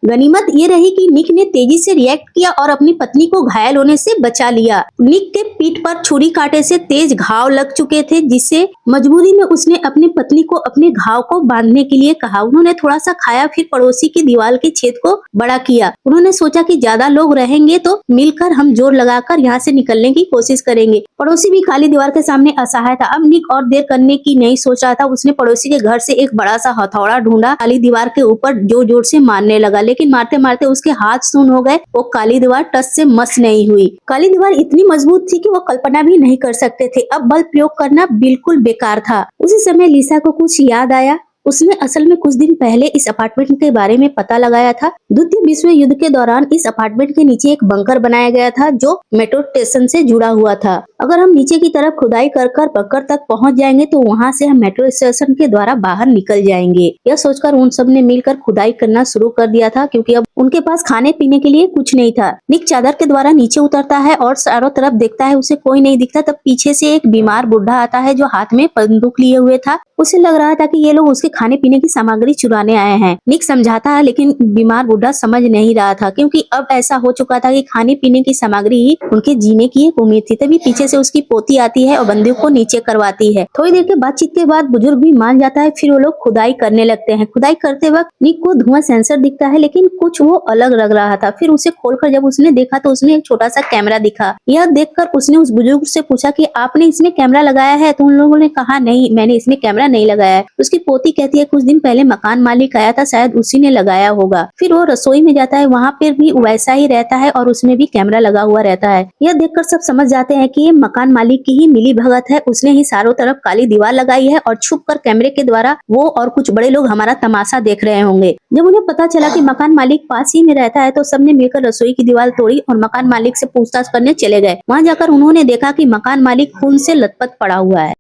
गनीमत ये रही कि निक ने तेजी से रिएक्ट किया और अपनी पत्नी को घायल होने से बचा लिया। निक के पीठ पर छुरी कांटे से तेज घाव लग चुके थे, जिससे मजबूरी में उसने अपनी पत्नी को अपने घाव को बांधने के लिए कहा। उन्होंने थोड़ा सा खाया, फिर पड़ोसी की दीवार के छेद को बड़ा किया। उन्होंने सोचा कि ज्यादा लोग रहेंगे तो मिलकर हम जोर लगाकर यहाँ से निकलने की कोशिश करेंगे। पड़ोसी भी खाली दीवार के सामने असहाय था। अब निक और देर करने की नहीं सोच रहा था। उसने पड़ोसी के घर से एक बड़ा सा हथौड़ा ढूंढा, खाली दीवार के ऊपर जोर जोर से मारने लगा, लेकिन मारते मारते उसके हाथ सून हो गए। वो काली दीवार टस से मस नहीं हुई। काली दीवार इतनी मजबूत थी कि वो कल्पना भी नहीं कर सकते थे। अब बल प्रयोग करना बिल्कुल बेकार था। उसी समय लिसा को कुछ याद आया। उसने असल में कुछ दिन पहले इस अपार्टमेंट के बारे में पता लगाया था। द्वितीय विश्व युद्ध के दौरान इस अपार्टमेंट के नीचे एक बंकर बनाया गया था जो मेट्रो स्टेशन से जुड़ा हुआ था। अगर हम नीचे की तरफ खुदाई कर बंकर तक पहुंच जाएंगे तो वहां से हम मेट्रो स्टेशन के द्वारा बाहर निकल जाएंगे। यह सोचकर उन सब ने मिलकर खुदाई करना शुरू कर दिया था, क्योंकि अब उनके पास खाने पीने के लिए कुछ नहीं था। निक चादर के द्वारा नीचे उतरता है और चारों तरफ देखता है, उसे कोई नहीं दिखता। तब पीछे से एक बीमार बुढ़ा आता है जो हाथ में बंदूक लिए हुए था। उसे लग रहा था कि ये लोग उसके खाने पीने की सामग्री चुराने आए हैं। निक समझाता है, लेकिन बीमार बुढ़ा समझ नहीं रहा था, क्योंकि अब ऐसा हो चुका था कि खाने पीने की सामग्री ही उनके जीने की एक उम्मीद थी। तभी पीछे से उसकी पोती आती है और बंदूक को नीचे करवाती है। थोड़ी देर के बातचीत के बाद बुजुर्ग भी मान जाता है। फिर वो लोग खुदाई करने लगते हैं। खुदाई करते वक्त निक को धुआं सेंसर दिखता है, लेकिन कुछ वो अलग लग रहा था। फिर उसे खोलकर जब उसने देखा तो उसमें एक छोटा सा कैमरा दिखा। यह देखकर उसने उस बुजुर्ग से पूछा कि आपने इसमें कैमरा लगाया है? तो उन लोगों ने कहा नहीं, मैंने इसमें कैमरा नहीं लगाया है। उसकी पोती कहती है कुछ दिन पहले मकान मालिक आया था, शायद उसी ने लगाया होगा। फिर वो रसोई में जाता है, वहाँ पर भी वैसा ही रहता है और उसमें भी कैमरा लगा हुआ रहता है। यह देखकर सब समझ जाते हैं कि ये मकान मालिक की ही मिली भगत है। उसने ही चारों तरफ काली दीवार लगाई है और छुपकर कैमरे के द्वारा वो और कुछ बड़े लोग हमारा तमाशा देख रहे होंगे। जब उन्हें पता चला कि मकान मालिक पास ही में रहता है तो सबने मिलकर रसोई की दीवार तोड़ी और मकान मालिक से पूछताछ करने चले गए। वहाँ जाकर उन्होंने देखा कि मकान मालिक खून से लथपथ पड़ा हुआ है।